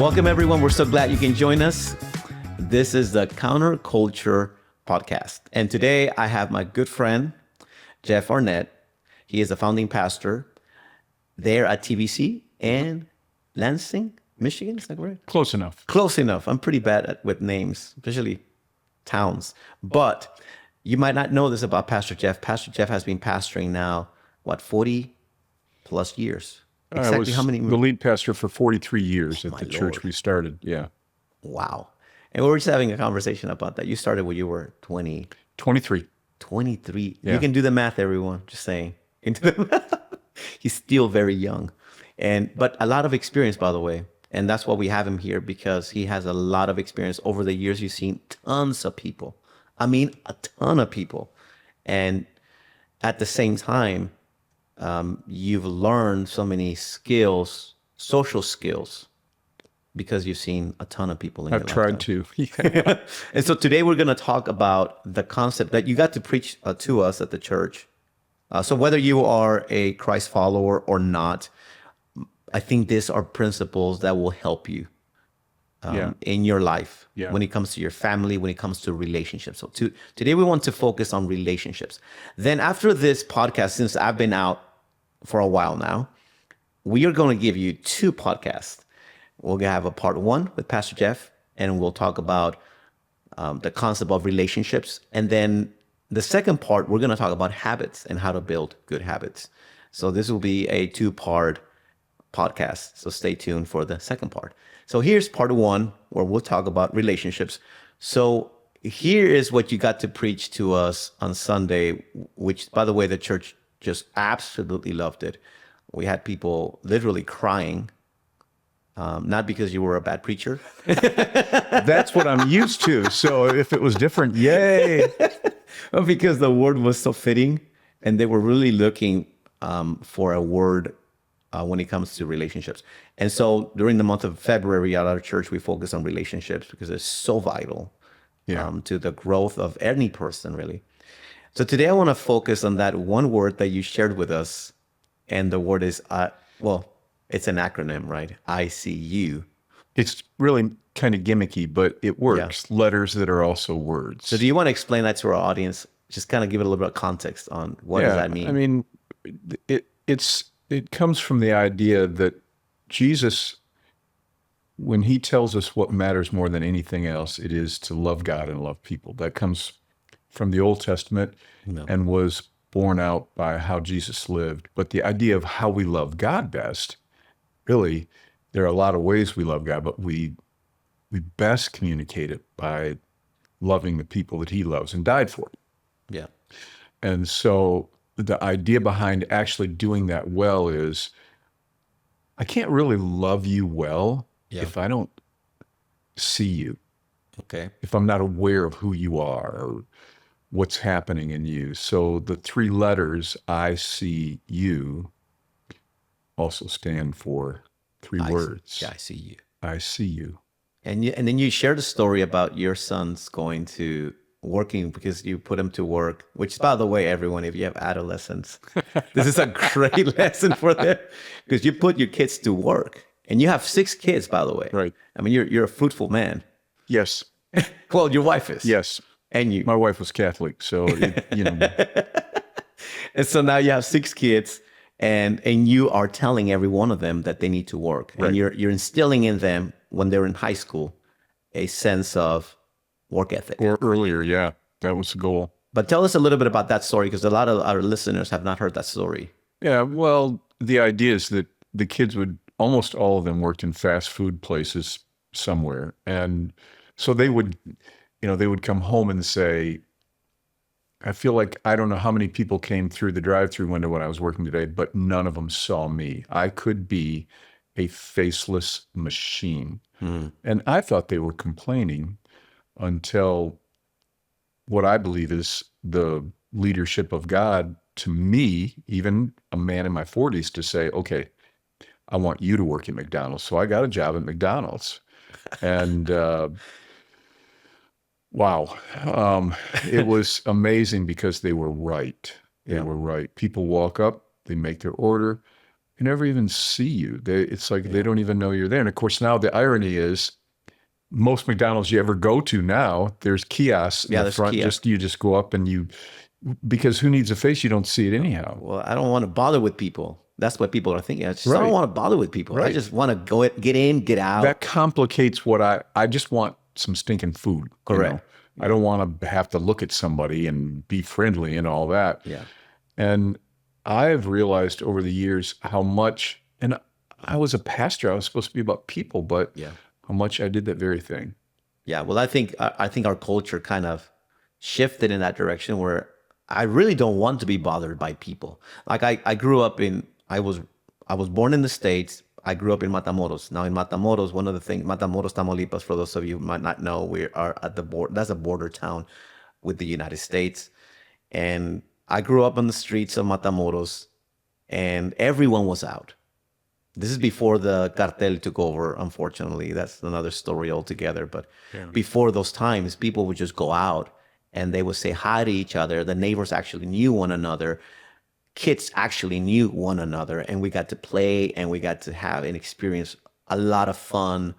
Welcome, everyone. We're so glad you can join us. This is the Counterculture Podcast. And today I have my good friend, Jeff Arnett. He is the founding pastor there at TBC in Lansing, Michigan. Is that correct? Close enough. Close enough. I'm pretty bad with names, especially towns. But you might not know this about Pastor Jeff. Pastor Jeff has been pastoring now, 40 plus years? I was the lead pastor for 43 years at the church we started. Yeah. Wow. And we were just having a conversation about that. You started when you were 23. 23. Yeah. You can do the math, everyone. Just saying. He's still very young. But a lot of experience, by the way. And that's why we have him here, because he has a lot of experience. Over the years, you've seen tons of people. I mean, a ton of people. And at the same time, you've learned so many skills, social skills, because you've seen a ton of people in your I've tried to. And so today we're going to talk about the concept that you got to preach to us at the church. So whether you are a Christ follower or not, I think these are principles that will help you in your life when it comes to your family, when it comes to relationships. So today we want to focus on relationships. Then after this podcast, since I've been out for a while now, we are going to give you 2 podcasts. We'll have a part 1 with Pastor Jeff, and we'll talk about the concept of relationships. And then the second part, we're going to talk about habits and how to build good habits. So this will be a 2-part podcast. So stay tuned for the second part. So here's part 1, where we'll talk about relationships. So here is what you got to preach to us on Sunday, which, by the way, the church just absolutely loved it. We had people literally crying, not because you were a bad preacher. That's what I'm used to. So if it was different, yay. But because the word was so fitting, and they were really looking for a word when it comes to relationships. And so during the month of February at our church, we focus on relationships because it's so vital to the growth of any person, really. So today I want to focus on that one word that you shared with us. And the word is, it's an acronym, right? ICU. It's really kind of gimmicky, but it works. Yeah. Letters that are also words. So do you want to explain that to our audience? Just kind of give it a little bit of context on what does that mean? I mean, it comes from the idea that Jesus, when he tells us what matters more than anything else, it is to love God and love people. That comes from the Old Testament and was borne out by how Jesus lived. But the idea of how we love God best, really, there are a lot of ways we love God, but we best communicate it by loving the people that he loves and died for. Yeah. And so the idea behind actually doing that well is, I can't really love you well if I don't see you. Okay. If I'm not aware of who you are or what's happening in you. So the 3 letters, I see you, also stand for 3 words. I see you. I see you. And then you shared a story about your sons working because you put them to work, which, by the way, everyone, if you have adolescents, this is a great lesson for them, because you put your kids to work. And you have 6 kids, by the way. Right. I mean, you're a fruitful man. Yes. Well, your wife is. Yes. And you. My wife was Catholic, so, And so now you have 6 kids, and you are telling every one of them that they need to work. Right. And you're instilling in them, when they're in high school, a sense of work ethic. Or earlier, yeah. That was the goal. But tell us a little bit about that story, because a lot of our listeners have not heard that story. Yeah, well, the idea is that the kids almost all of them worked in fast food places somewhere. And so they would come home and say, I feel like I don't know how many people came through the drive-through window when I was working today, but none of them saw me. I could be a faceless machine. And I thought they were complaining until what I believe is the leadership of God to me, even a man in my 40s, to say, okay, I want you to work at McDonald's. So I got a job at McDonald's. And wow, it was amazing because they were right. They were right. People walk up, they make their order, who never even see you. It's like they don't even know you're there. And of course, now the irony is most McDonald's you ever go to now, there's kiosks in Yeah, the there's front. kiosk. You just go up and because who needs a face? You don't see it anyhow. Well, I don't want to bother with people. That's what people are thinking. I Right. don't want to bother with people. I Right. just want to get in, get out. That complicates what I just want some stinking food. Correct. I don't want to have to look at somebody and be friendly and all that. Yeah. And I've realized over the years how much, and I was a pastor, I was supposed to be about people, but Yeah. how much I did that very thing. Yeah. Well, I think our culture kind of shifted in that direction where I really don't want to be bothered by people. Like I grew up I was born in the States. I grew up in Matamoros. Now in Matamoros, one of the things, Matamoros, Tamaulipas, for those of you who might not know, we are at the border. That's a border town with the United States. And I grew up on the streets of Matamoros and everyone was out. This is before the cartel took over, unfortunately. That's another story altogether. But before those times, people would just go out and they would say hi to each other. The neighbors actually knew one another. Kids actually knew one another. And we got to play and we got to have and experience a lot of fun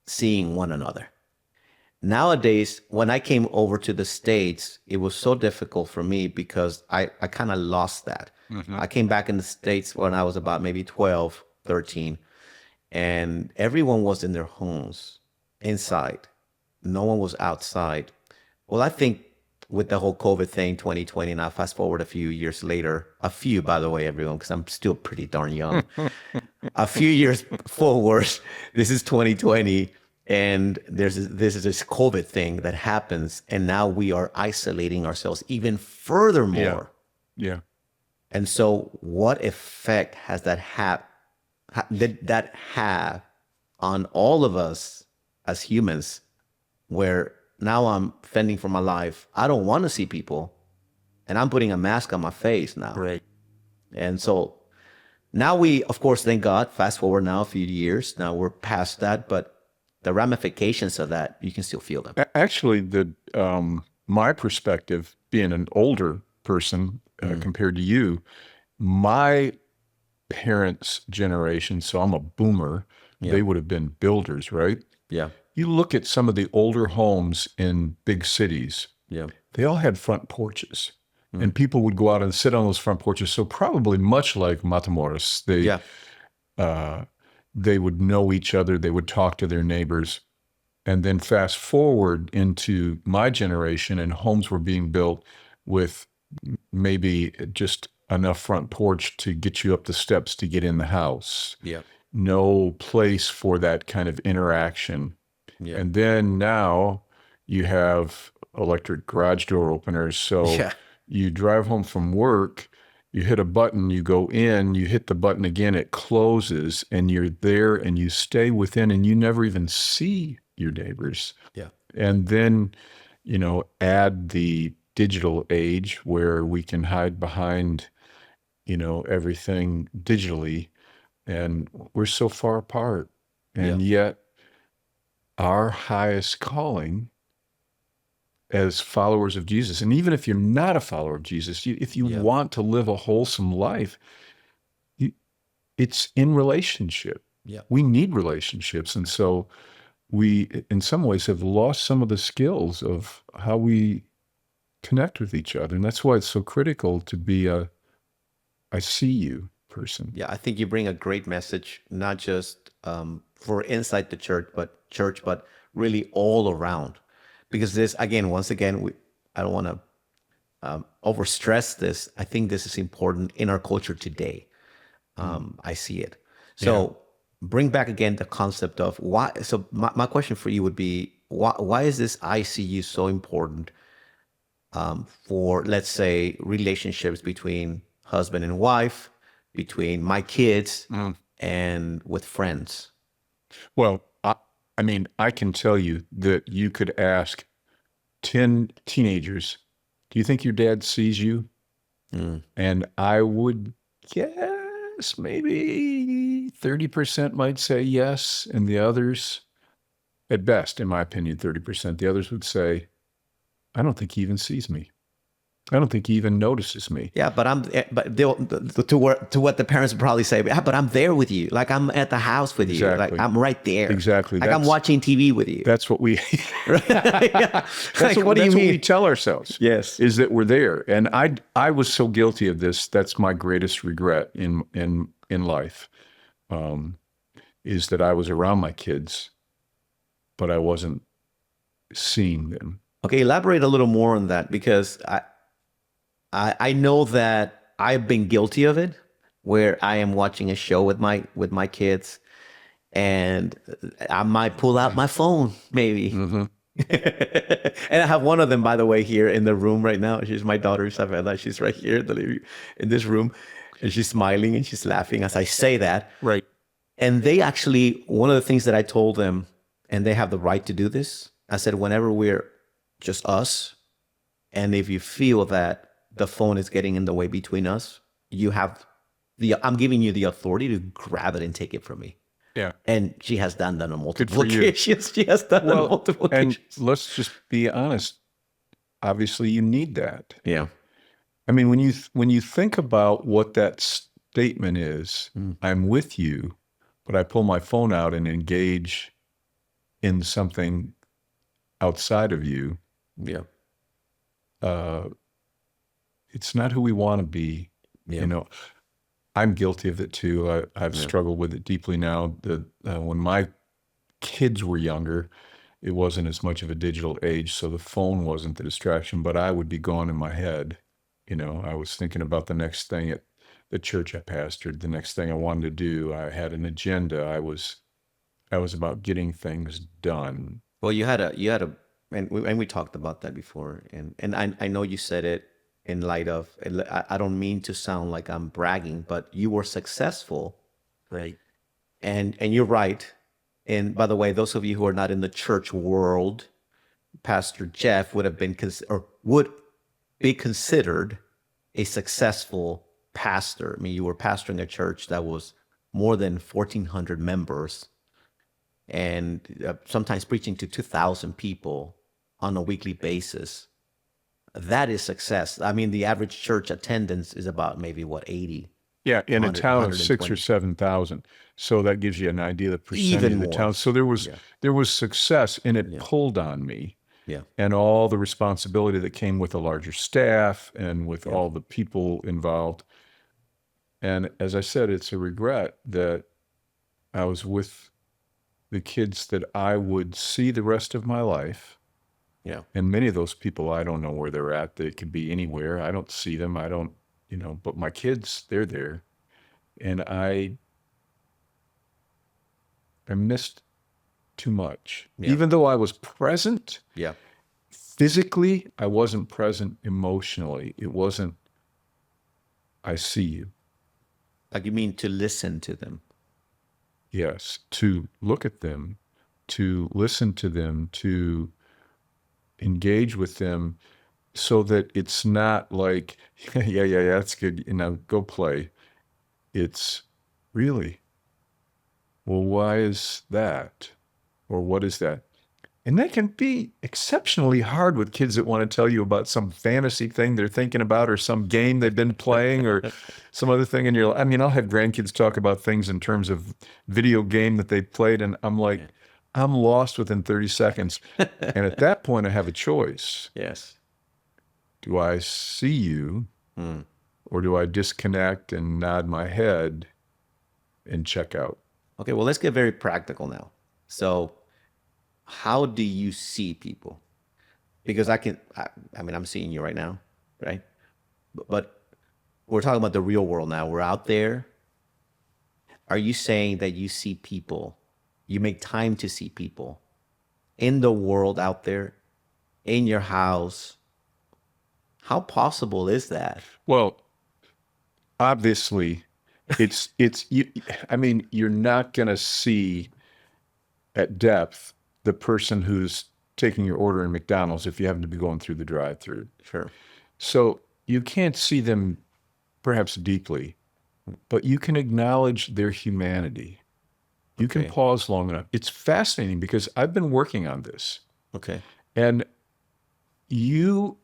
seeing one another. Nowadays, when I came over to the States, it was so difficult for me because I kind of lost that. I came back in the States when I was about maybe 12, 13, and everyone was in their homes, inside. No one was outside. Well, I think with the whole COVID thing, 2020, now fast forward a few years later, by the way, everyone, because I'm still pretty darn young. A few years forward, this is 2020. And this is this COVID thing that happens, and now we are isolating ourselves even furthermore. Yeah. And so, what effect has did that have on all of us as humans? Where now I'm fending for my life. I don't want to see people, and I'm putting a mask on my face now. Right. And so now we, of course, thank God. Fast forward now a few years. Now we're past that, but the ramifications of that, you can still feel them. Actually, my perspective, being an older person compared to you, my parents' generation, so I'm a boomer, they would have been builders, right? Yeah. You look at some of the older homes in big cities, Yeah. they all had front porches. And people would go out and sit on those front porches. So probably much like Matamoros, they would know each other, they would talk to their neighbors. And then fast forward into my generation, and homes were being built with maybe just enough front porch to get you up the steps to get in the house. Yeah. No place for that kind of interaction. Yeah. And then now you have electric garage door openers. So you drive home from work, you hit a button, you go in, you hit the button again, it closes, and you're there and you stay within and you never even see your neighbors. Yeah. And then, add the digital age where we can hide behind, everything digitally, and we're so far apart. And yet our highest calling as followers of Jesus, and even if you're not a follower of Jesus, if you want to live a wholesome life, it's in relationship. Yeah. We need relationships. And so we, in some ways, have lost some of the skills of how we connect with each other. And that's why it's so critical to be I see you person. Yeah, I think you bring a great message, not just for inside the church, but really all around. Because this, once again, I don't want to overstress this. I think this is important in our culture today. I see it. So bring back again the concept of why. So my question for you would be, why is this ICU so important for, let's say, relationships between husband and wife, between my kids, and with friends? Well, I can tell you that you could ask 10 teenagers, do you think your dad sees you? And I would guess maybe 30% might say yes, and the others, at best, in my opinion, 30%, the others would say, I don't think he even sees me. I don't think he even notices me. Yeah, but to what the parents would probably say, yeah, but I'm there with you. Like I'm at the house with you. Like Exactly. I'm right there. Exactly. Like I'm watching TV with you. That's what we. Yeah. That's Like, what do you what we mean? tell ourselves. Yes. Is that we're there, and I was so guilty of this. That's my greatest regret in life, is that I was around my kids, but I wasn't seeing them. Okay, elaborate a little more on that because I know that I've been guilty of it, where I am watching a show with my kids, and I might pull out my phone maybe. And I have one of them, by the way, here in the room right now. She's my daughter, Isabella. She's right here in this room, and she's smiling and she's laughing as I say that. Right. And they actually, one of the things that I told them, and they have the right to do this, I said, whenever we're just us, and if you feel that the phone is getting in the way between us, I'm giving you the authority to grab it and take it from me. Yeah. And she has done that on multiple for you. occasions. She has done that on multiple and occasions. let's just be honest. Obviously, you need that. Yeah. I mean, when you think about what that statement is, I'm with you, but I pull my phone out and engage in something outside of you. Yeah. It's not who we want to be. Yeah. You know, I'm guilty of it too. I've struggled with it deeply now. When my kids were younger, it wasn't as much of a digital age, so the phone wasn't the distraction, but I would be gone in my head. You know, I was thinking about the next thing at the church I pastored, the next thing I wanted to do. I had an agenda. I was about getting things done. Well, you had a, and we talked about that before, and I know you said it in light of, I don't mean to sound like I'm bragging, but you were successful, Right. and you're right. And by the way, those of you who are not in the church world, Pastor Jeff would be considered a successful pastor. I mean, you were pastoring a church that was more than 1,400 members, and sometimes preaching to 2,000 people on a weekly basis. That is success. I mean, the average church attendance is about maybe 80. Yeah, in a 100, town of 6 or 120. 7,000. So that gives you an idea of the percentage Even of the more. town. So there was success, and it pulled on me. Yeah. And all the responsibility that came with a larger staff and with all the people involved. And as I said, it's a regret that I was with the kids that I would see the rest of my life. Yeah. And many of those people, I don't know where they're at. They could be anywhere. I don't see them. I don't, but my kids, they're there. And I missed too much. Yeah. Even though I was present, Yeah. physically, I wasn't present emotionally. It wasn't, I see you. Like you mean to listen to them. Yes. To look at them, to listen to them, to engage with them, so that it's not like, yeah, that's good. Go play. It's really, well, why is that? Or what is that? And that can be exceptionally hard with kids that want to tell you about some fantasy thing they're thinking about, or some game they've been playing, or some other thing. And I'll have grandkids talk about things in terms of video game that they played. And I'm like, I'm lost within 30 seconds. And at that point, I have a choice. Yes. Do I see you, or do I disconnect and nod my head and check out? Okay, well, let's get very practical now. So, how do you see people? Because I mean, I'm seeing you right now, right? But we're talking about the real world now. We're out there. Are you saying that you see people, you make time to see people in the world out there, in your house? How possible is that? Well, obviously, it's you. I mean, you're not going to see at depth the person who's taking your order in McDonald's if you happen to be going through the drive-through. Sure. So you can't see them perhaps deeply, but you can acknowledge their humanity. You can pause long enough. It's fascinating because I've been working on this. Okay. And you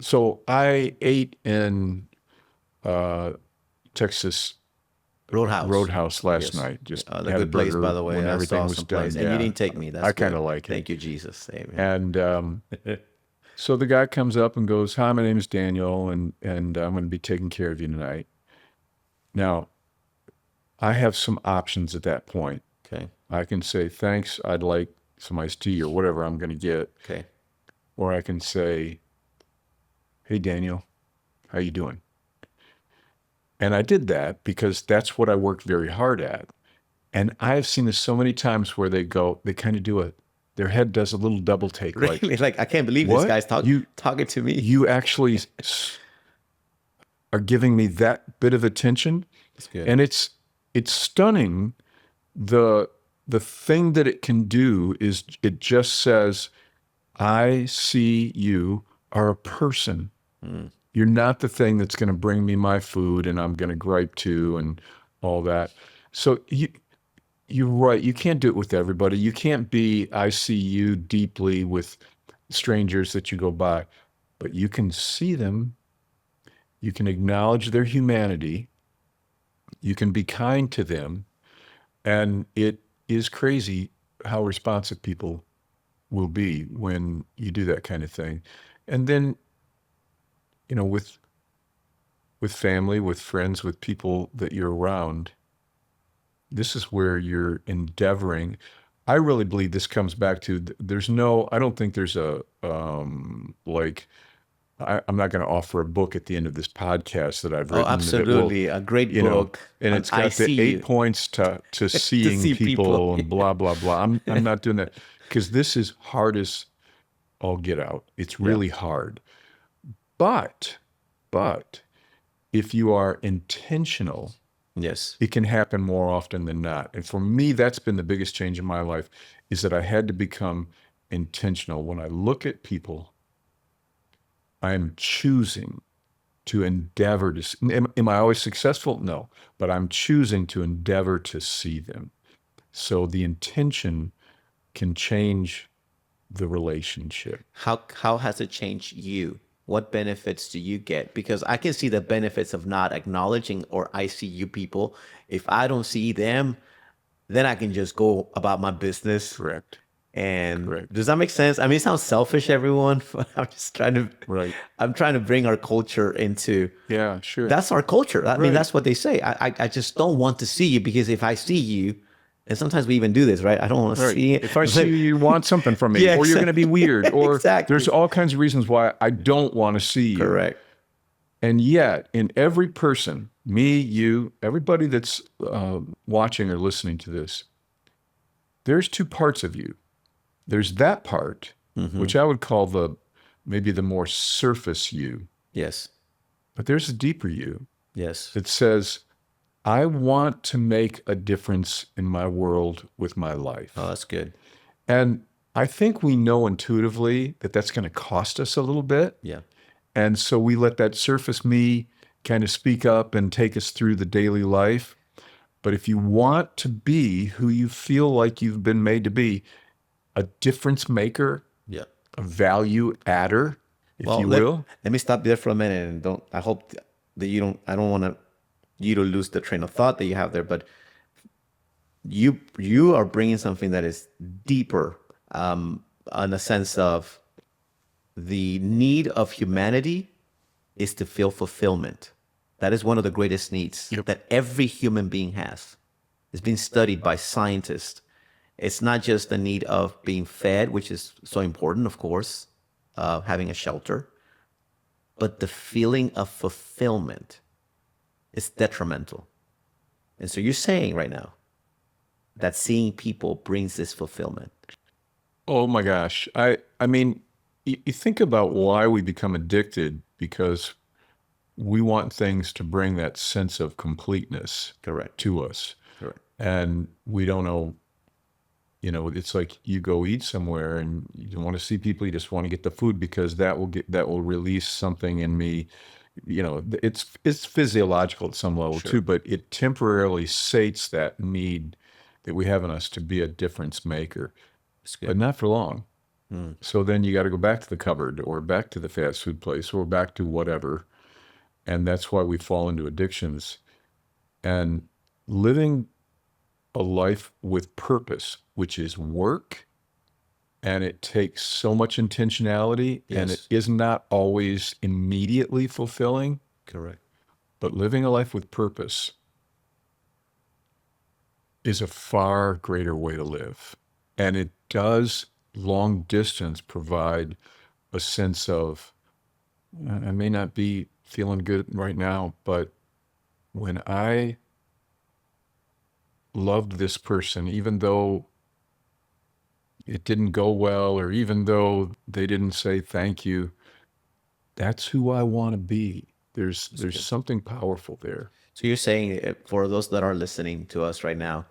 So I ate in Texas Roadhouse. Roadhouse last Yes. night. Just The had a good place, by burger the way. when That's everything was awesome done. place. And you Yeah, didn't take me. That's I kind good. of like it. Thank you, Jesus. Amen. And so the guy comes up and goes, "Hi, my name is Daniel, and I'm going to be taking care of you tonight." Now, I have some options at that point. Okay. I can say, "Thanks, I'd like some iced tea or whatever I'm going to get," Okay. or I can say, "Hey, Daniel, how you doing?" And I did that because that's what I worked very hard at. And I've seen this so many times where they kind of do their head does a little double take, like, Really? Like, I can't believe this "What? guy's talking to me. You actually are giving me that bit of attention?" That's good. And it's stunning. The thing that it can do is it just says, "I see you are a person. You're not the thing that's going to bring me my food and I'm going to gripe to and all that." So you're right. You can't do it with everybody. You can't be "I see you" deeply with strangers that you go by, but you can see them. You can acknowledge their humanity. You can be kind to them. And it is crazy how responsive people will be when you do that kind of thing. And then, with family, with friends, with people that you're around, this is where you're endeavoring. I really believe this comes back to I don't think there's I'm not going to offer a book at the end of this podcast that I've Oh, written that will, absolutely. A great you know, book. and on it's got the ICU. 8 points to seeing see people people. and blah, blah, blah. I'm not doing that because this is hard as all get out. It's really hard. But if you are intentional, Yes. it can happen more often than not. And for me, that's been the biggest change in my life, is that I had to become intentional. When I look at people, I am choosing to endeavor to am I always successful? No, but I'm choosing to endeavor to see them. So the intention can change the relationship. How has it changed you? What benefits do you get? Because I can see the benefits of not acknowledging or I see you people. If I don't see them, then I can just go about my business. Correct. And Correct. does that make sense? I mean, it sounds selfish, everyone. But Right. I'm trying to bring our culture into. Yeah, sure. That's our culture. I mean, Right. that's what they say. I just don't want to see you because if I see you, and sometimes we even do this, right? I don't want to Right. see it. If I see you, you want something from me, Yeah, or you're going to be weird, or Exactly. there's all kinds of reasons why I don't want to see you. Correct. And yet, in every person, me, you, everybody that's watching or listening to this, there's two parts of you. There's that part, which I would call maybe the more surface you, Yes. but there's a deeper you Yes. that says, "I want to make a difference in my world with my life." Oh, that's good. And I think we know intuitively that that's going to cost us a little bit. Yeah. And so we let that surface me kind of speak up and take us through the daily life. But if you want to be who you feel like you've been made to be, a difference maker, Yeah. a value adder, if Well, you will. let me stop there for a minute and I hope that I don't want you to lose the train of thought that you have there, but you are bringing something that is deeper, in a sense of the need of humanity is to feel fulfillment. That is one of the greatest needs that every human being has. It's been studied by scientists. It's not just the need of being fed, which is so important, of course, having a shelter, but the feeling of fulfillment is detrimental. And so you're saying right now that seeing people brings this fulfillment. Oh my gosh. I mean, you think about why we become addicted, because we want things to bring that sense of completeness Correct. to us. Correct. And we don't know, it's like you go eat somewhere and you don't want to see people, you just want to get the food because that will release something in me. It's physiological at some level too, but it temporarily sates that need that we have in us to be a difference maker, but not for long. So then you got to go back to the cupboard or back to the fast food place or back to whatever. And that's why we fall into addictions. And living a life with purpose, which is work, and it takes so much intentionality, and it Yes. is not always immediately fulfilling, Correct. but living a life with purpose is a far greater way to live. And it does long distance provide a sense of, I may not be feeling good right now, but when I loved this person, even though it didn't go well, or even though they didn't say thank you, that's who I want to be. There's something powerful there. So you're saying for those that are listening to us right now,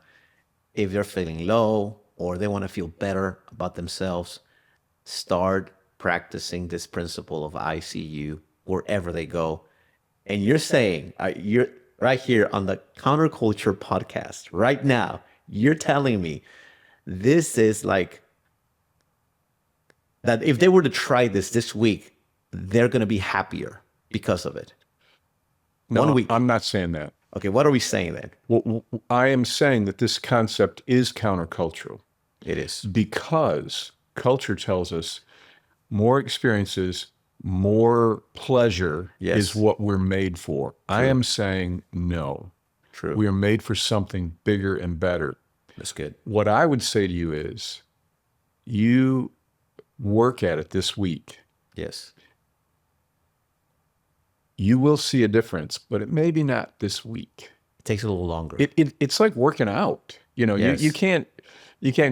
if they're feeling low or they want to feel better about themselves, start practicing this principle of I see you wherever they go. And you're saying, you're right here on the Counterculture podcast right now, you're telling me this is like that if they were to try this week, they're going to be happier because of it. No, 1 week. I'm not saying that. Okay, what are we saying then? Well, I am saying that this concept is countercultural It is. because culture tells us more experiences, more pleasure Yes. is what we're made for. I am saying no. True. We are made for something bigger and better. That's good. What I would say to you is you work at it this week. Yes. You will see a difference, but it may be not this week. It takes a little longer. It's like working out. You know, Yes. you can't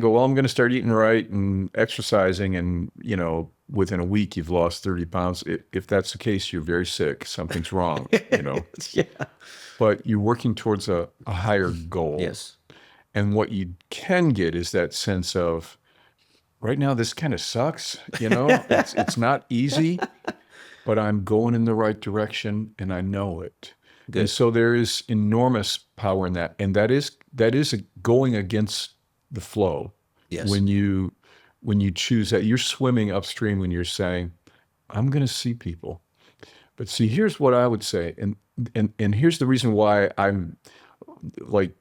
go, well, I'm going to start eating right and exercising, and within a week you've lost 30 pounds. If that's the case, you're very sick. Something's wrong. Yeah. But you're working towards a higher goal. Yes. And what you can get is that sense of, right now this kind of sucks. It's not easy, but I'm going in the right direction and I know it. Good. And so there is enormous power in that. And that is going against the flow. Yes. When you choose that, you're swimming upstream when you're saying, I'm going to see people. But see, here's what I would say. And here's the reason why I'm like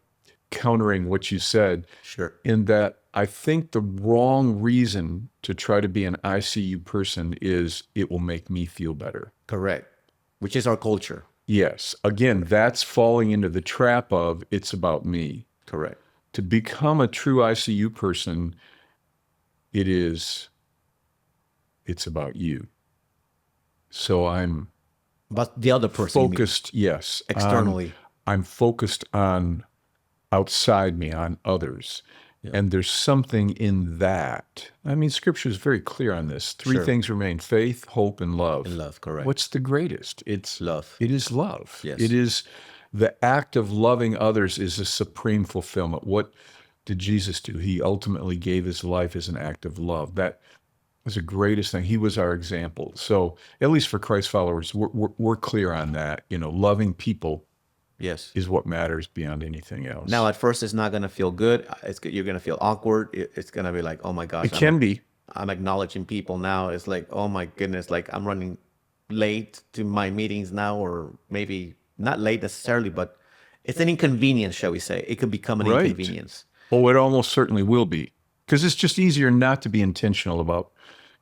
countering what you said, Sure. in that I think the wrong reason to try to be an ICU person is it will make me feel better. Correct. Which is our culture. Yes. Again, that's falling into the trap of it's about me. Correct. To become a true ICU person, it's about you. So I'm But the other person you mean, focused, yes. externally. I'm focused on outside me, on others. And there's something in that. I mean, Scripture is very clear on this. Three Sure. things remain: faith, hope, and love. And love, correct. What's the greatest? It's Love. It is love. Yes. It is the act of loving others is a supreme fulfillment. What did Jesus do? He ultimately gave his life as an act of love. That was the greatest thing. He was our example. So at least for Christ followers, we're clear on that. Loving people Yes. is what matters beyond anything else. Now, at first, it's not going to feel good. You're going to feel awkward. It's going to be like, oh my gosh. it can be. I'm acknowledging people now. It's like, oh my goodness, like I'm running late to my meetings now, or maybe not late necessarily, but it's an inconvenience, shall we say. It could become an Right. inconvenience. Oh, it almost certainly will be, because it's just easier not to be intentional about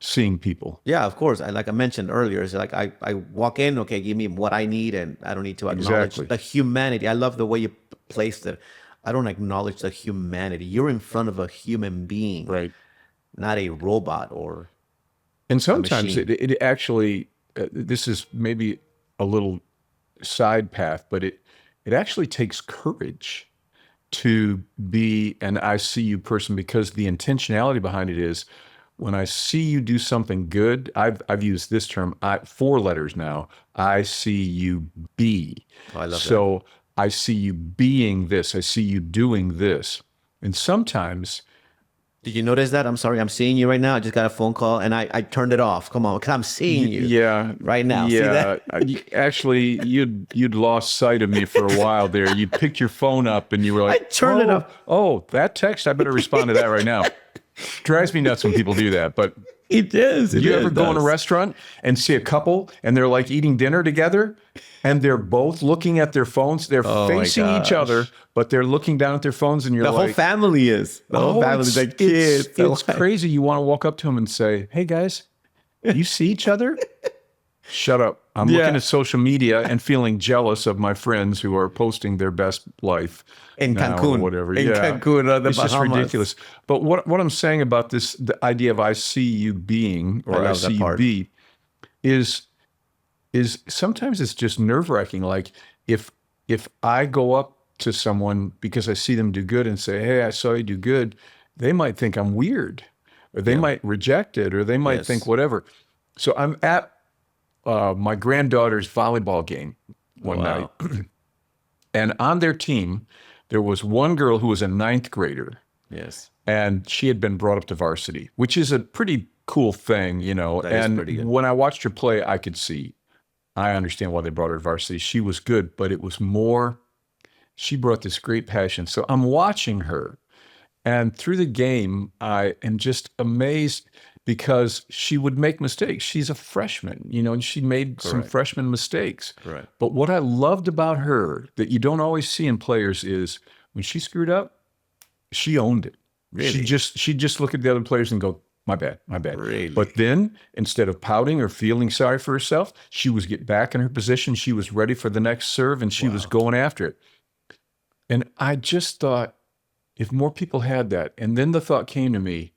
seeing people. Yeah, of course. Like I mentioned earlier, it's like I walk in, okay, give me what I need, and I don't need to acknowledge Exactly. the humanity. I love the way you placed it. I don't acknowledge the humanity. You're in front of a human being, Right. not a robot or And sometimes machine. it actually, this is maybe a little side path, but it actually takes courage to be an ICU person, because the intentionality behind it is, when I see you do something good, I've used this term, 4 letters now, I see you be. Oh, I love that. So I see you being this, I see you doing this. And sometimes, Did you notice that? I'm sorry, I'm seeing you right now. I just got a phone call and I turned it off. Come on, because I'm seeing you. yeah, right now. See Yeah, that? actually, you'd lost sight of me for a while there. You picked your phone up and you were like, I turned it up. Oh, that text, I better respond to that right now. Drives me nuts when people do that, but It is. You ever go in a restaurant and see a couple and they're like eating dinner together and they're both looking at their phones? They're Oh my facing each other, gosh. but they're looking down at their phones and you're The whole like, family is. The whole family, the kids. It's crazy. You want to walk up to them and say, hey guys, you see each other? Shut up. I'm looking at social media and feeling jealous of my friends who are posting their best life In now or Cancun. whatever. In Cancun or the it's just Bahamas. ridiculous. But what I'm saying about this, the idea of I see you being or I love that see you part. be is sometimes it's just nerve-wracking. Like if I go up to someone because I see them do good and say, hey, I saw you do good, they might think I'm weird, or they might reject it, or they might Yes. think whatever. So I'm at my granddaughter's volleyball game one night. And on their team, there was one girl who was a 9th grader, Yes. and she had been brought up to varsity, which is a pretty cool thing, you know. That is and pretty good. when I watched her play, I could see, I understand why they brought her to varsity. She was good, but it was more, she brought this great passion. So I'm watching her, and through the game, I am just amazed because she would make mistakes. She's a freshman, you know, and she made some Correct. freshman mistakes. Correct. But what I loved about her that you don't always see in players is when she screwed up, she owned it. Really? She'd just look at the other players and go, my bad, my bad. Really? But then instead of pouting or feeling sorry for herself, she was get back in her position. She was ready for the next serve and she was going after it. And I just thought, if more people had that, and then the thought came to me,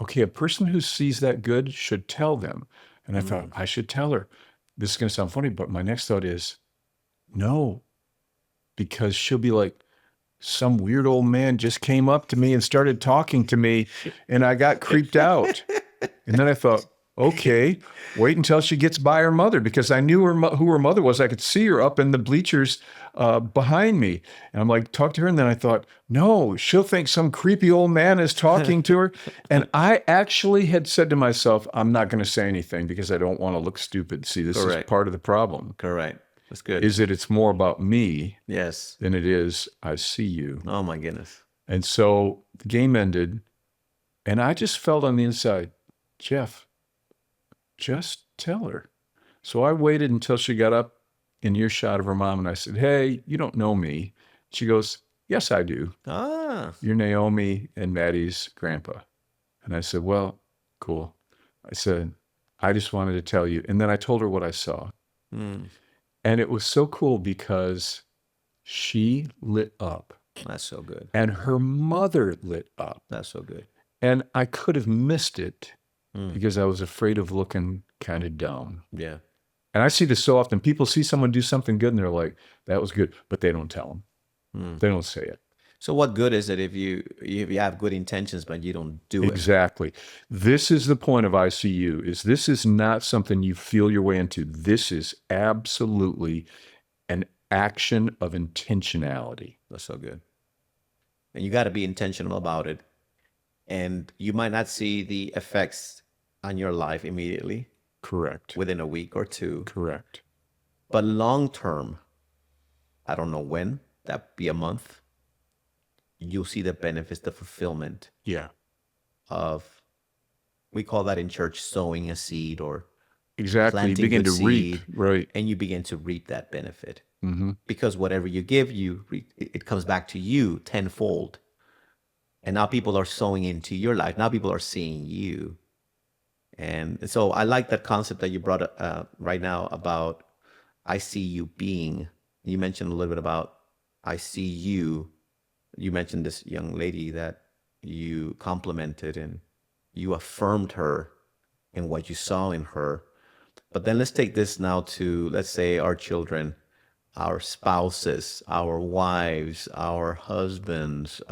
okay, a person who sees that good should tell them. And I thought, I should tell her. This is going to sound funny, but my next thought is, no, because she'll be like, some weird old man just came up to me and started talking to me, and I got creeped out. And then I thought, okay, wait until she gets by her mother, because I knew who her mother was. I could see her up in the bleachers behind me. And I'm like, talk to her. And then I thought, no, she'll think some creepy old man is talking to her. And I actually had said to myself, I'm not going to say anything because I don't want to look stupid. See, this is Correct. part of the problem, Correct. That's good. is that it's more about me Yes. than it is I see you. Oh my goodness. And so the game ended, and I just felt on the inside, Jeff, just tell her. So I waited until she got up in earshot of her mom, and I said, hey, you don't know me. She goes, yes, I do. Ah. You're Naomi and Maddie's grandpa. And I said, well, cool. I said, I just wanted to tell you. And then I told her what I saw. Mm. And it was so cool because she lit up That's so good. and her mother lit up. That's so good. And I could have missed it Mm. because I was afraid of looking kind of dumb. Yeah. And I see this so often. People see someone do something good and they're like, that was good, but they don't tell them. Mm. They don't say it. So what good is it if you have good intentions but you don't do it? Exactly. This is the point of ICU, is this is not something you feel your way into. This is absolutely an action of intentionality. That's so good. And you got to be intentional about it. And you might not see the effects on your life immediately Correct. within a week or two, Correct. but long term, I don't know when, that be a month, you'll see the benefits, the fulfillment Yeah. of, we call that in church sowing a seed, or Exactly. You planting begin good to reap. seed. Right. and you begin to reap that benefit. Mm-hmm. Because whatever you give, it comes back to you tenfold. And now people are sowing into your life. Now people are seeing you. And so I like that concept that you brought up right now about I see you being. You mentioned a little bit about I see you. You mentioned this young lady that you complimented and you affirmed her in what you saw in her. But then let's take this now to, let's say, our children, our spouses, our wives, our husbands,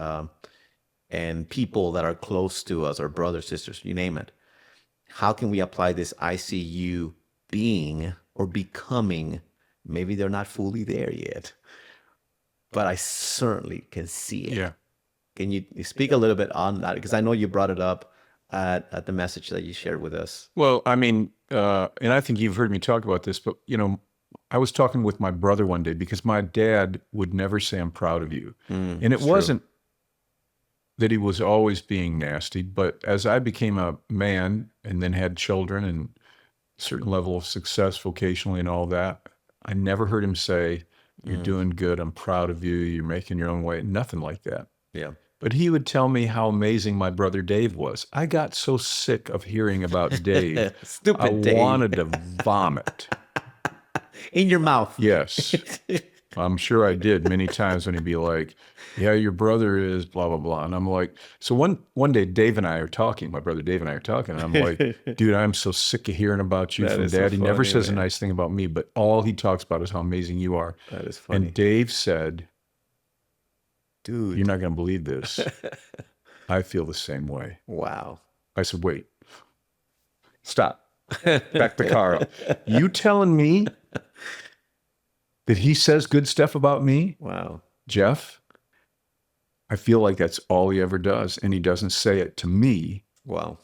and people that are close to us, our brothers, sisters, you name it. How can we apply this I see you being or becoming? Maybe they're not fully there yet, but I certainly can see it. Yeah. Can you speak a little bit on that? Because I know you brought it up at the message that you shared with us. Well, I mean, and I think you've heard me talk about this, but, you know, I was talking with my brother one day because my dad would never say, I'm proud of you. And it it's true. wasn't that he was always being nasty. But as I became a man and then had children and a certain level of success vocationally and all that, I never heard him say, "You're doing good. I'm proud of you. You're making your own way." Nothing like that. Yeah. But he would tell me how amazing my brother Dave was. I got so sick of hearing about Dave. Stupid I Dave. wanted to vomit. In your mouth. Yes. I'm sure I did many times when he'd be like, "Yeah, your brother is blah, blah, blah." And I'm like, so one day Dave and I are talking, my brother Dave and I are talking, and I'm like, "Dude, I'm so sick of hearing about you That from is so Dad. He never funny, says a man. nice thing about me, but all he talks about is how amazing you are." That is funny. And Dave said, Dude. "You're not going to believe this. I feel the same way." Wow. I said, "Wait, stop. Back the car up. You telling me that he says good stuff about me, Wow. Jeff? I feel like that's all he ever does. And he doesn't say it to me Wow.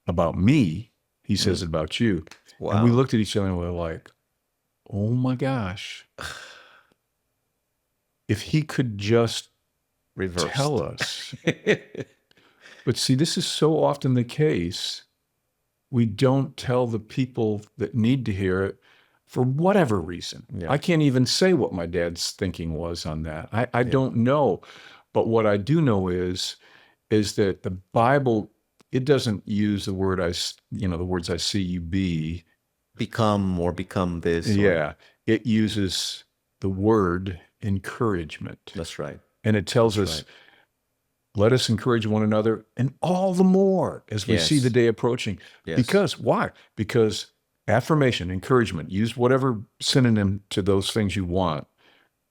about me. He says it about you." Wow. And we looked at each other and we were like, oh my gosh. If he could just Reversed. tell us. But see, this is so often the case. We don't tell the people that need to hear it for whatever reason. Yeah. I can't even say what my dad's thinking was on that. I don't know. But what I do know is that the Bible, it doesn't use the word the words I see you be. Become this. or- Yeah. It uses the word encouragement. That's right. And it tells That's us, right. let us encourage one another, and all the more as we see Yes. the day approaching. Yes. Because why? Because affirmation, encouragement, use whatever synonym to those things you want.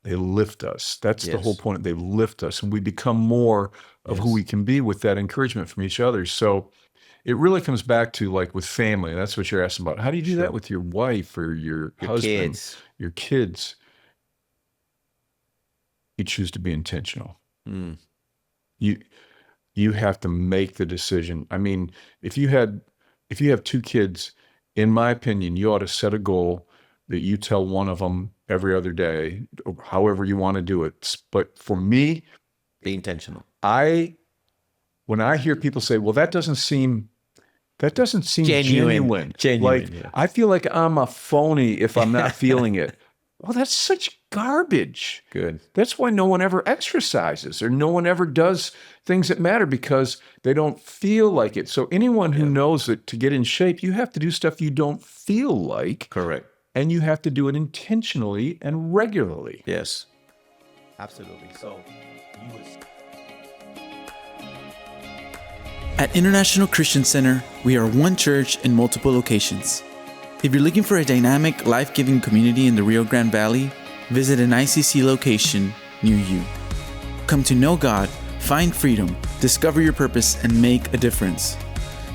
They lift us. That's the Yes. whole point. They lift us, and we become more of who Yes. we can be with that encouragement from each other. So it really comes back to like with family. That's what you're asking about. How do you do that with your wife or your husband, Kids. your kids? You choose to be intentional. Mm. You have to make the decision. I mean, if you have two kids, in my opinion, you ought to set a goal that you tell one of them every other day, or however you want to do it. But for me, Be intentional. when I hear people say, "Well, that doesn't seem genuine. Genuine, Like, yeah. I feel like I'm a phony if I'm not feeling it." Well, that's such garbage. Good. That's why no one ever exercises or no one ever does things that matter, because they don't feel like it. So anyone who knows that to get in shape, you have to do stuff you don't feel like, Correct. and you have to do it intentionally and regularly. Yes. Absolutely. So At International Christian Center, we are one church in multiple locations. If you're looking for a dynamic, life-giving community in the Rio Grande Valley, visit an ICC location near you. Come to know God, find freedom, discover your purpose, and make a difference.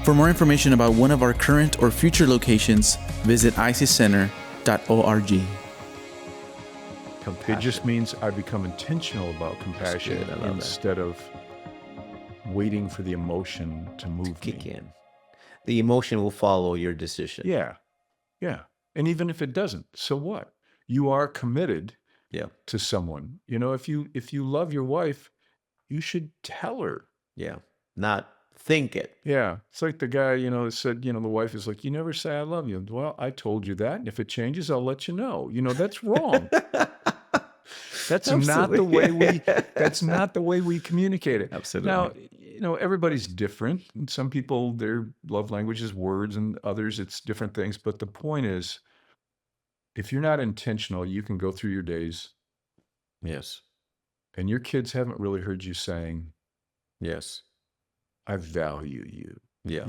For more information about one of our current or future locations, visit iccenter.org. It just means I become intentional about compassion good. I love that. instead of waiting for the emotion to move kick me. in. The emotion will follow your decision. Yeah. Yeah. And even if it doesn't, so what? You are committed Yeah. to someone. You know, if you love your wife, you should tell her. Yeah. Not think it. Yeah. It's like the guy, that said, the wife is like, "You never say I love you." Well, I told you that. And if it changes, I'll let you know. That's wrong. That's not the way we communicate it. Absolutely. Now, everybody's different. And some people, their love language is words, and others it's different things. But the point is, if you're not intentional, you can go through your days Yes. and your kids haven't really heard you saying, Yes. "I value you. Yeah.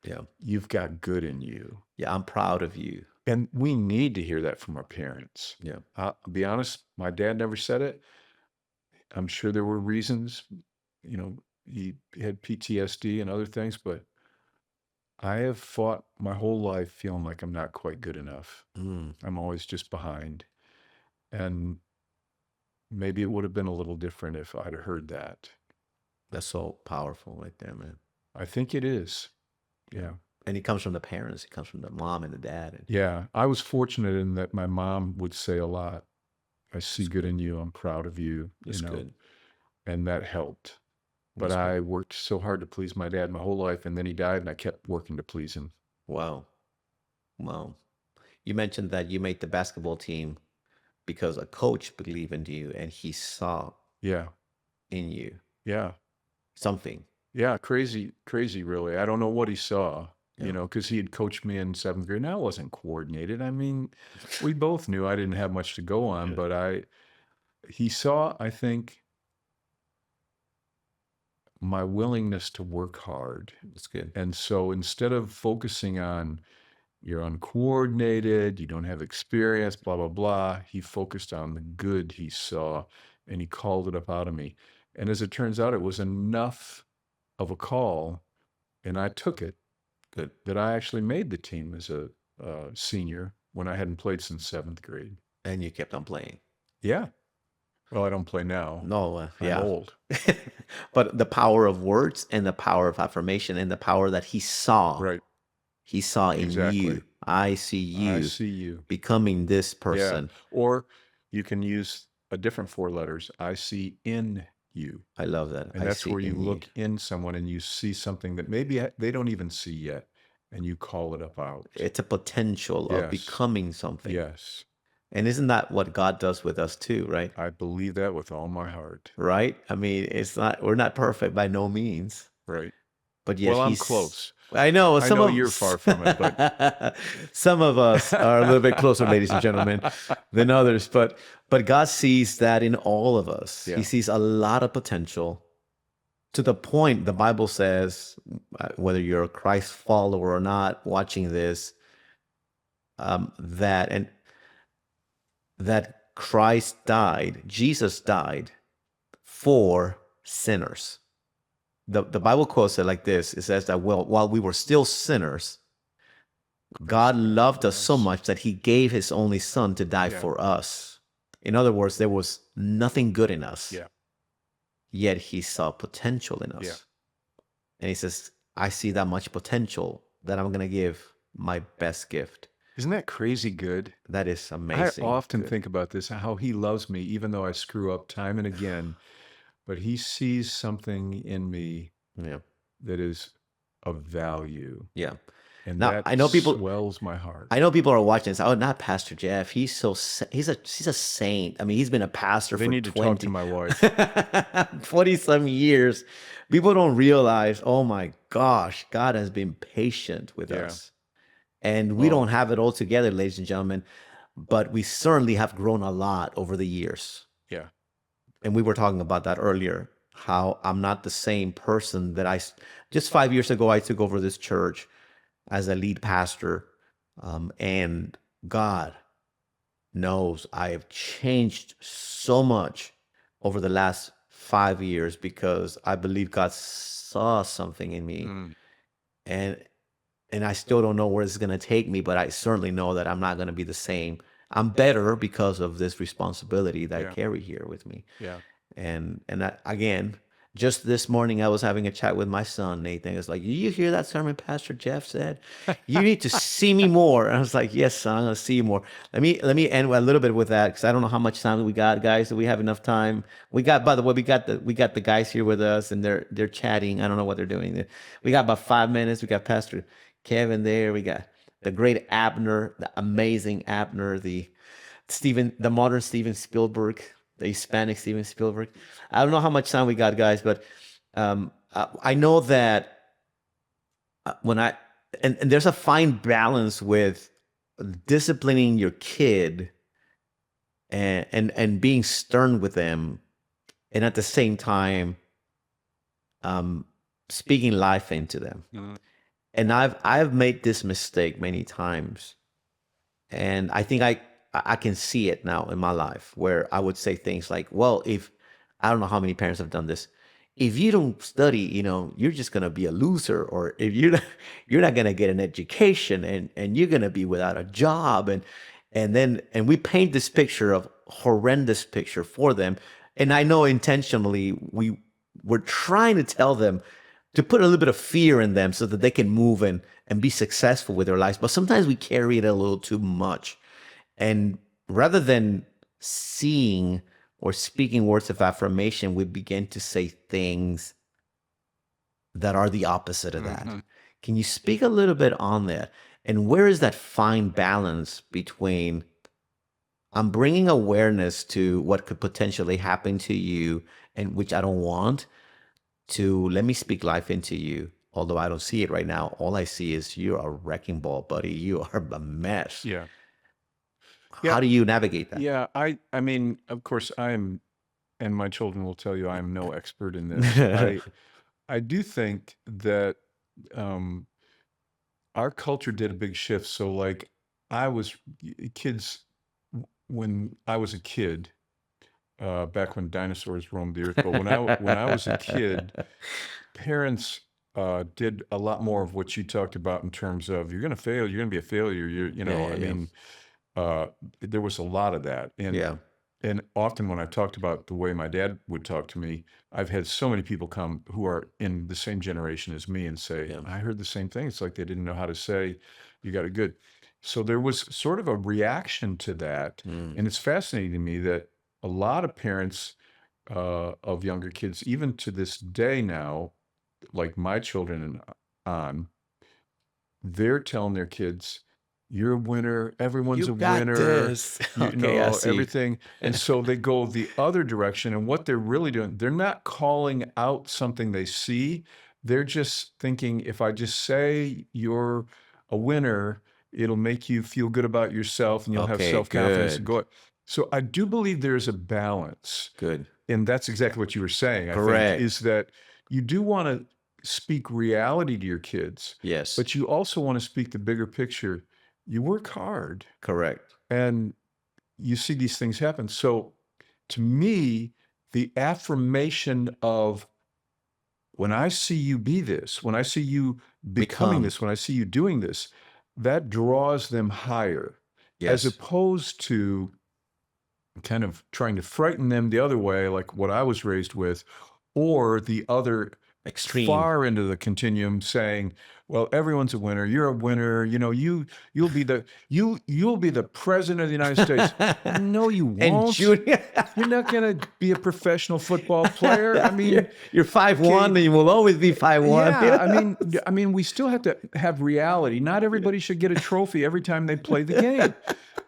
Yeah. You've got good in you." Yeah. I'm proud of you. And we need to hear that from our parents. Yeah. I'll be honest, my dad never said it. I'm sure there were reasons, he had PTSD and other things, but I have fought my whole life feeling like I'm not quite good enough. Mm. I'm always just behind. And maybe it would have been a little different if I'd have heard that. That's so powerful right there, man. I think it is. Yeah. And it comes from the parents. It comes from the mom and the dad. And Yeah. I was fortunate in that my mom would say a lot, "I see good in you. I'm proud of you." it's good. And that helped. But I worked so hard to please my dad my whole life, and then he died, and I kept working to please him. Wow. Wow. You mentioned that you made the basketball team because a coach believed in you and he saw Yeah, in you yeah, something. yeah. Crazy, crazy. Really, I don't know what he saw. Yeah. Because he had coached me in 7th grade. And I wasn't coordinated. I mean, we both knew I didn't have much to go on, but he saw, I think, my willingness to work hard. That's good. And so instead of focusing on you're uncoordinated, you don't have experience, blah, blah, blah, he focused on the good he saw and he called it up out of me. And as it turns out, it was enough of a call, and I took it, Good. that I actually made the team as a senior when I hadn't played since 7th grade. And you kept on playing. Yeah. Well, I don't play now. No, I'm yeah. old. But the power of words and the power of affirmation and the power that he saw. Right. He saw in Exactly. you. I see you I see you. becoming this person. Yeah. Or you can use a different 4 letters. I see in you. I love that. And I that's see where you in look in someone and you see something that maybe they don't even see yet, and you call it up out. It's a potential of Yes. becoming something. Yes. And isn't that what God does with us too, right? I believe that with all my heart. Right? I mean, we're not perfect by no means. Right. But yet Well, I'm he's close. I know. I know you're far from it, but some of us are a little bit closer, ladies and gentlemen, than others. But God sees that in all of us. Yeah. He sees a lot of potential, to the point the Bible says, whether you're a Christ follower or not, watching this, that Christ died, Jesus died for sinners. The Bible quotes it like this. It says that, well, while we were still sinners, God loved us so much that he gave his only son to die Yeah. for us. In other words, there was nothing good in us. Yeah. Yet he saw potential in us. Yeah. And he says, I see that much potential that I'm going to give my best gift. Isn't that crazy good? That is amazing. I often Good. think about this, how he loves me, even though I screw up time and again, but he sees something in me Yeah. that is of value. Yeah. And Now, that I know people- swells my heart. I know people are watching this. Oh, not Pastor Jeff. He's a saint. I mean, he's been a pastor They for need to talk to my wife. 20-some years. People don't realize, oh my gosh, God has been patient with Yeah. us. And we Oh. don't have it all together, ladies and gentlemen, but we certainly have grown a lot over the years. Yeah. And we were talking about that earlier, how I'm not the same person that just 5 years ago, I took over this church as a lead pastor. And God knows I have changed so much over the last 5 years because I believe God saw something in me. Mm. And I still don't know where it's going to take me, but I certainly know that I'm not going to be the same. I'm better because of this responsibility that Yeah. I carry here with me. Yeah. And that, again, just this morning, I was having a chat with my son, Nathan. It's like, you hear that sermon Pastor Jeff said? You need to see me more. And I was like, yes, son, I'm going to see you more. Let me end a little bit with that, because I don't know how much time we got, guys. Do we have enough time? By the way, we got the guys here with us, and they're chatting. I don't know what they're doing. We got about 5 minutes. We got Pastor Kevin there. We got the great Abner, the amazing Abner, the modern Steven Spielberg, the Hispanic Steven Spielberg. I don't know how much time we got, guys, but I know that and there's a fine balance with disciplining your kid and being stern with them, and at the same time speaking life into them. Mm-hmm. And I've made this mistake many times, and I think I can see it now in my life, where I would say things like, well, if I don't know how many parents have done this, if you don't study, you're just going to be a loser, or if you're not going to get an education, and you're going to be without a job. And we paint this horrendous picture for them. And I know intentionally we're trying to tell them to put a little bit of fear in them so that they can move and be successful with their lives. But sometimes we carry it a little too much. And rather than seeing or speaking words of affirmation, we begin to say things that are the opposite of that. Mhm. Can you speak a little bit on that? And where is that fine balance between I'm bringing awareness to what could potentially happen to you and which I don't want, to let me speak life into you. Although I don't see it right now, all I see is you're a wrecking ball, buddy. You are a mess. Yeah. How Yeah. do you navigate that? Yeah. I mean, of course, and my children will tell you I am no expert in this. I do think that um, our culture did a big shift. So, like, I was kids when I was a kid, back when dinosaurs roamed the earth. But when I was a kid, parents did a lot more of what you talked about in terms of you're going to fail, you're going to be a failure. Yeah, yeah, yeah. Uh, there was a lot of that, Yeah. and often when I talked about the way my dad would talk to me, I've had so many people come who are in the same generation as me and say, Yeah. I heard the same thing. It's like they didn't know how to say, you got it good. So there was sort of a reaction to that. Mm. And it's fascinating to me that a lot of parents of younger kids, even to this day now, like my children and on, they're telling their kids, you're a winner, everyone's You a got winner, this. Okay, I see. everything. And so they go the other direction. And what they're really doing, they're not calling out something they see. They're just thinking, if I just say you're a winner, it'll make you feel good about yourself and you'll have Okay, self-confidence to good. go. So I do believe there's a balance. Good. And that's exactly what you were saying, I Correct. think, is that you do want to speak reality to your kids, Yes. but you also want to speak the bigger picture. You work hard Correct. and you see these things happen. So to me, the affirmation of when I see you be this, when I see you becoming Become. this, when I see you doing this, that draws them higher, as Yes. opposed to kind of trying to frighten them the other way, like what I was raised with, or the other Extreme. far into the continuum saying, well, everyone's a winner, you're a winner, you'll be the president of the United States. No, you And won't. junior. You're not going to be a professional football player. I mean, you're 5'1", and you will always be 5'1". yeah, I mean, we still have to have reality. Not everybody should get a trophy every time they play the game.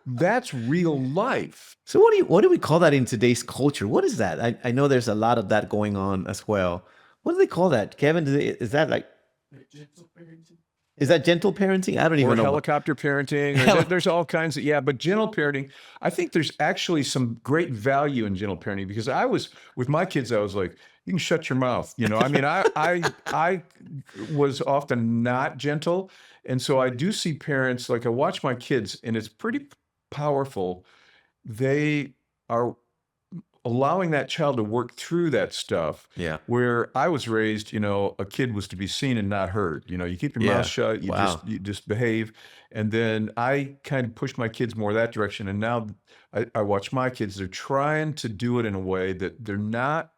That's real life. So what do we call that in today's culture? What is that? I know there's a lot of that going on as well. What do they call that, Kevin? Is that like is that gentle parenting? I don't Or even know. helicopter parenting. There's all kinds of, but gentle parenting, I think there's actually some great value in gentle parenting, because with my kids, I was like, you can shut your mouth. I mean, I was often not gentle. And so I do see parents, like I watch my kids, and it's pretty powerful. They are allowing that child to work through that stuff. Yeah. Where I was raised, a kid was to be seen and not heard. You keep your Yeah. mouth shut, Wow. you just behave. And then I kind of pushed my kids more that direction. And now I watch my kids, they're trying to do it in a way that they're not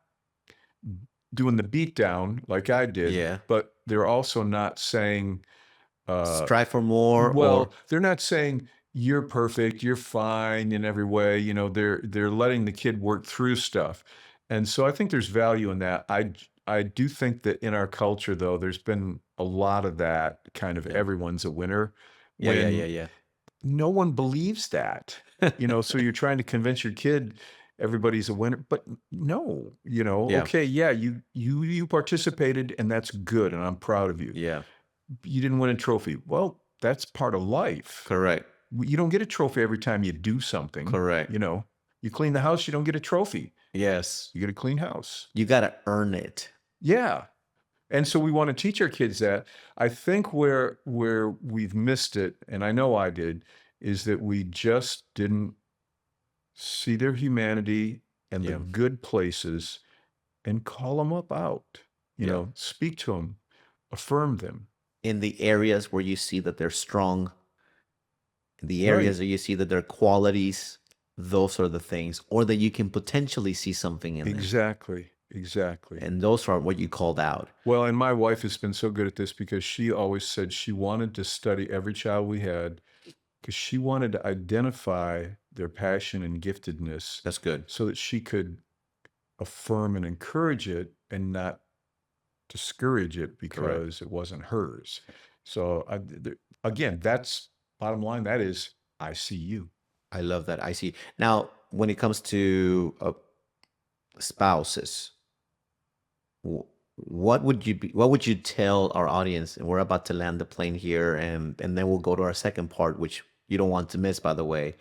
doing the beat down like I did. Yeah. But they're also not saying, Strive for more. well, they're not saying you're perfect, you're fine in every way. They're letting the kid work through stuff. And so I think there's value in that. I do think that in our culture, though, there's been a lot of that kind of everyone's a winner. Yeah. No one believes that. So you're trying to convince your kid everybody's a winner, but no, Yeah. okay, yeah, you participated and that's good and I'm proud of you. Yeah. You didn't win a trophy. Well, that's part of life. Correct. You don't get a trophy every time you do something. Correct. You clean the house, you don't get a trophy. Yes. You get a clean house. You got to earn it. Yeah. And so we want to teach our kids that. I think where we've missed it, and I know I did, is that we just didn't see their humanity and the Yeah. good places and call them up out. Yeah. Speak to them, affirm them. In the areas where you see that they're strong, in the Right. areas where you see that their qualities, those are the things, or that you can potentially see something in them. Exactly. And those are what you called out. Well, and my wife has been so good at this because she always said she wanted to study every child we had because she wanted to identify their passion and giftedness That's good. so that she could affirm and encourage it and not discourage it because it wasn't hers. So again, that's bottom line. That is, I see you. I love that. I see. Now, when it comes to spouses, what would you tell our audience? And we're about to land the plane here, and then we'll go to our second part, which you don't want to miss, by the way,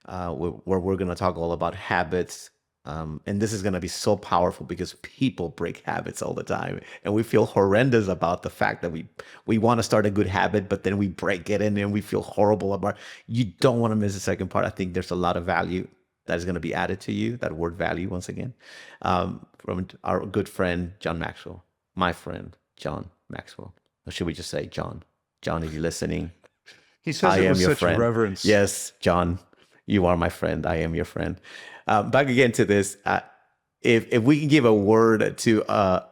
where we're going to talk all about habits. And this is going to be so powerful because people break habits all the time, and we feel horrendous about the fact that we want to start a good habit, but then we break it, and then we feel horrible about it. You don't want to miss the second part. I think there's a lot of value that is going to be added to you. That word value, once again, from our good friend John Maxwell, my friend John Maxwell. Or should we just say John? John, if you're listening, He says I it am with your such friend. reverence. Yes, John, you are my friend. I am your friend. Back again to this. If we can give a word to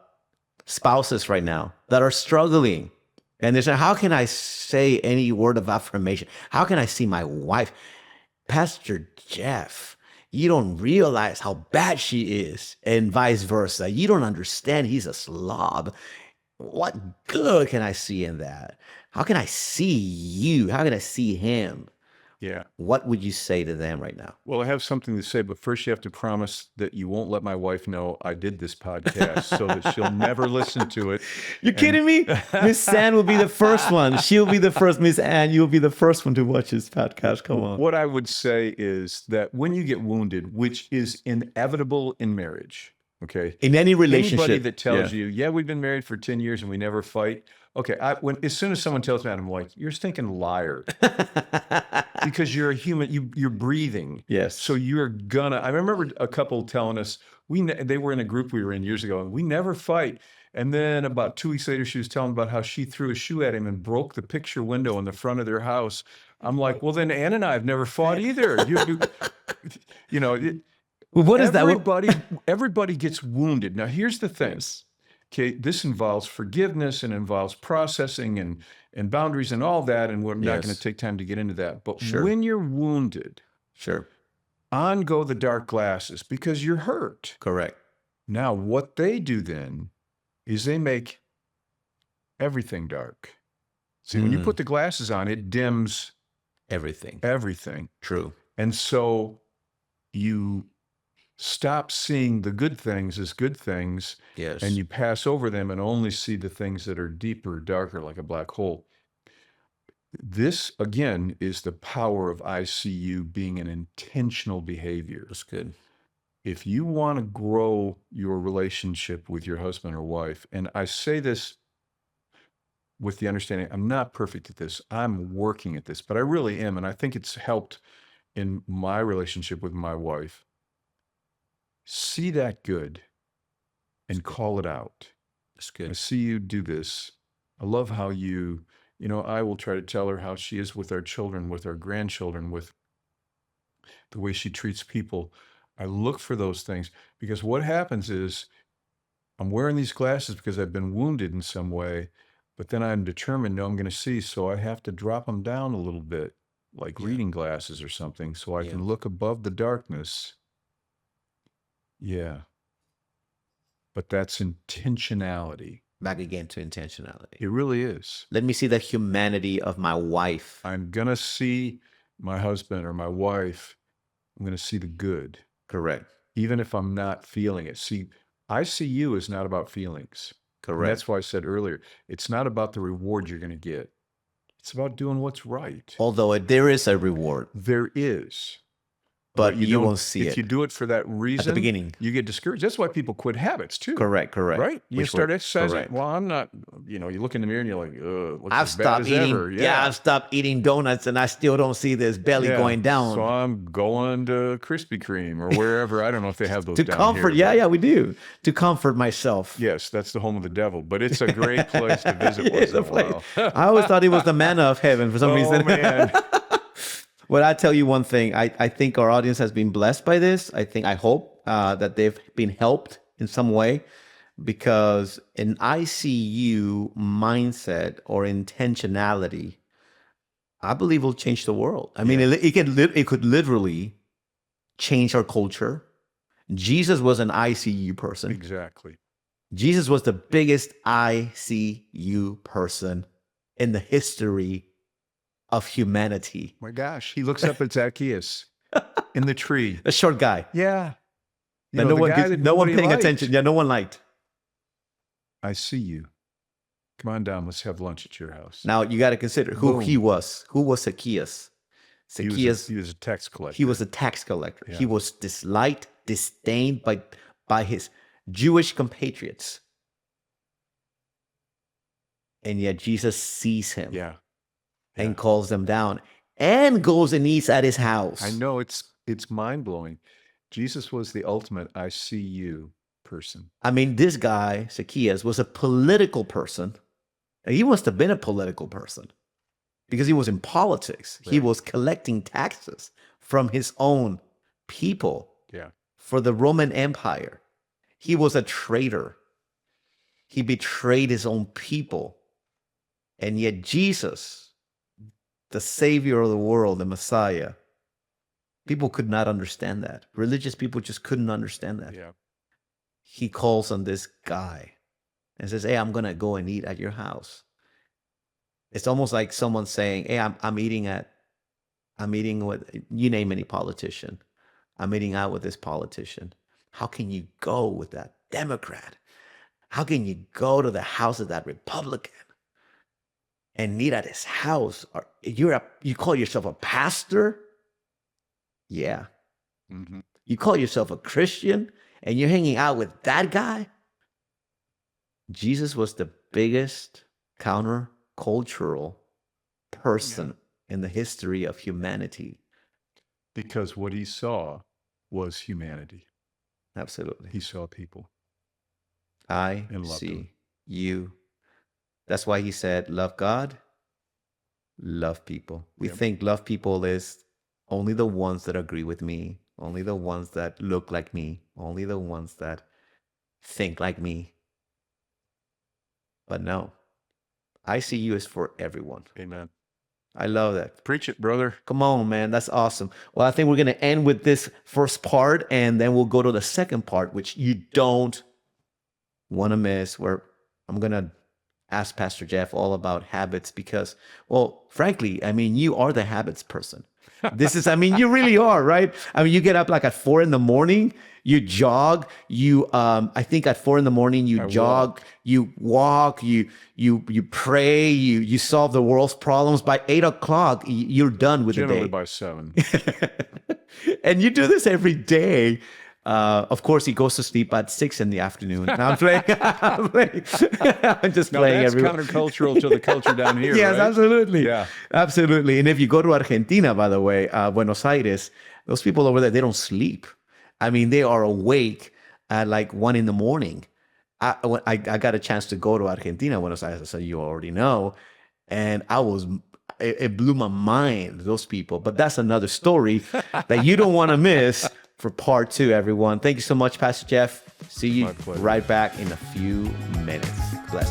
spouses right now that are struggling, and they're saying, how can I say any word of affirmation? How can I see my wife? Pastor Jeff, you don't realize how bad she is, and vice versa. You don't understand. He's a slob. What good can I see in that? How can I see you? How can I see him? Yeah. What would you say to them right now? Well, I have something to say, but first you have to promise that you won't let my wife know I did this podcast so that she'll never listen to it. You kidding me? Miss Ann will be the first one. She'll be the first. Miss Ann, you'll be the first one to watch this podcast. Come on. What I would say is that when you get wounded, which is inevitable in marriage, okay? In any relationship. Anybody that tells you, yeah, we've been married for 10 years and we never fight. Okay, as soon as someone tells me that, I'm like, you're a stinking liar. Because you're a human, you're breathing. Yes. So you're gonna, I remember a couple telling us, they were in a group we were in years ago, and we never fight. And then about 2 weeks later, she was telling about how she threw a shoe at him and broke the picture window in the front of their house. I'm like, well, then Ann and I have never fought either. You know, What is that? Everybody gets wounded. Now, here's the thing. Okay, this involves forgiveness and involves processing and boundaries and all that, and we're not going to take time to get into that. But when you're wounded, on go the dark glasses because you're hurt. Correct. Now, what they do then is they make everything dark. See, when you put the glasses on, it dims Everything. True. And so you stop seeing the good things as good things, Yes. and you pass over them and only see the things that are deeper, darker, like a black hole. This, again, is the power of ICU being an intentional behavior. That's good. If you want to grow your relationship with your husband or wife, and I say this with the understanding, I'm not perfect at this, I'm working at this, but I really am, and I think it's helped in my relationship with my wife. See that good and call it out. That's I good. see you do this. I love how I will try to tell her how she is with our children, with our grandchildren, with the way she treats people. I look for those things because what happens is I'm wearing these glasses because I've been wounded in some way, but then I'm determined, no, I'm going to see, so I have to drop them down a little bit, like reading glasses or something, so I can look above the darkness. Yeah. But that's intentionality. Back again to intentionality. It really is. Let me see the humanity of my wife. I'm going to see my husband or my wife. I'm going to see the good. Correct. Even if I'm not feeling it. See, ICU is not about feelings. And Correct. that's why I said earlier, it's not about the reward you're going to get. It's about doing what's right. Although there is a reward, There is. but you don't- won't see if it you do it for that reason, beginning. you get discouraged. That's why people quit habits too. Correct. Right? You Which start were- exercising. correct. Well, I'm not, you look in the mirror and you're like, looks I've as bad stopped as eating. ever. I've stopped eating donuts, and I still don't see this belly Yeah. going down. So I'm going to Krispy Kreme or wherever. I don't know if they have those To down comfort, here, but- we do. To comfort myself. Yes, that's the home of the devil, but it's a great place to visit It's once in a a place. while. I always thought it was the manna of heaven for some Oh, reason. man. But I tell you one thing, I think our audience has been blessed by this. I hope that they've been helped in some way, because an ICU mindset or intentionality, I believe, will change the world. I mean, it could literally change our culture. Jesus was an ICU person. Exactly. Jesus was the biggest ICU person in the history of humanity. My gosh, he looks up at Zacchaeus in the tree. A short guy. Yeah. You That know, no the one, guy that no one nobody paying liked. attention. Yeah, no one liked. I see you. Come on down. Let's have lunch at your house. Now you got to consider who Boom. he was. Who was Zacchaeus? he Zacchaeus, was a tax collector. he was a tax collector. Yeah. He was disliked, disdained by his Jewish compatriots. And yet Jesus sees him yeah. and calls them down and goes and eats at his house. I know it's mind blowing. Jesus was the ultimate I see you person. I mean, this guy, Zacchaeus, was a political person. He must have been a political person because he was in politics. He Right. was collecting taxes from his own people Yeah. for the Roman Empire. He was a traitor. He betrayed his own people. And yet Jesus, the savior of the world, the Messiah, people could not understand that. Religious people just couldn't understand that. Yeah. He calls on this guy and says, "Hey, I'm gonna go and eat at your house." It's almost like someone saying, "Hey, I'm eating with, you name any politician. I'm eating out with this politician. How can you go with that Democrat? How can you go to the house of that Republican and eat at his house? You call yourself a pastor? Yeah. hmm You call yourself a Christian and you're hanging out with that guy?" Jesus was the biggest countercultural person in the history of humanity. Because what he saw was humanity. Absolutely. He saw people. I And loved see him. you. That's why he said, love God, love people. We Yep. think love people is only the ones that agree with me, only the ones that look like me, only the ones that think like me. But no, I see you is for everyone. Amen. I love that. Preach it, brother. Come on, man. That's awesome. Well, I think we're going to end with this first part, and then we'll go to the second part, which you don't want to miss, where I'm going to ask Pastor Jeff all about habits because, well, frankly, I mean, you are the habits person. You really are, right? I mean, you get up like at 4 a.m, you jog, I think at 4 a.m, you I jog, walk. you walk, you pray, you solve the world's problems. By 8 o'clock, you're done with the Generally day. by 7. And you do this every day. Of course, he goes to sleep at 6 in the afternoon. Now I'm playing. I'm just No, playing that's everyone. countercultural to the culture down here. Yes, right? absolutely. Yeah. Absolutely. And if you go to Argentina, by the way, Buenos Aires, those people over there, they don't sleep. I mean, they are awake at like 1 a.m. I got a chance to go to Argentina, Buenos Aires, so you already know. And it blew my mind, those people. But that's another story that you don't want to miss for part 2, everyone. Thank you so much, Pastor Jeff. See you My pleasure. right back in a few minutes. Bless.